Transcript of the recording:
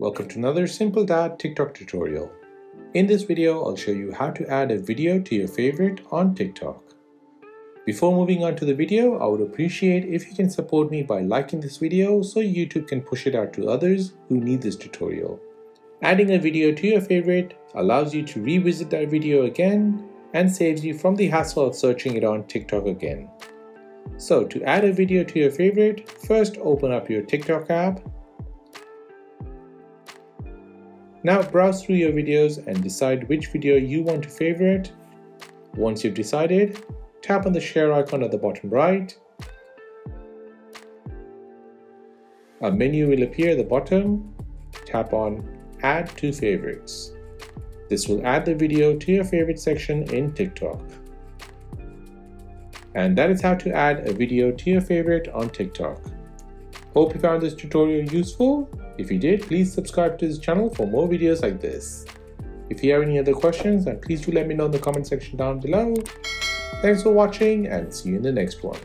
Welcome to another Simple Dad TikTok tutorial. In this video, I'll show you how to add a video to your favorite on TikTok. Before moving on to the video, I would appreciate if you can support me by liking this video so YouTube can push it out to others who need this tutorial. Adding a video to your favorite allows you to revisit that video again and saves you from the hassle of searching it on TikTok again. So to add a video to your favorite, first open up your TikTok app. Now browse through your videos and decide which video you want to favorite. Once you've decided, tap on the share icon at the bottom right. A menu will appear at the bottom. Tap on Add to Favorites. This will add the video to your favorite section in TikTok. And that is how to add a video to your favorite on TikTok. Hope you found this tutorial useful. If you did, please subscribe to this channel for more videos like this. If you have any other questions, then please do let me know in the comment section down below. Thanks for watching and see you in the next one.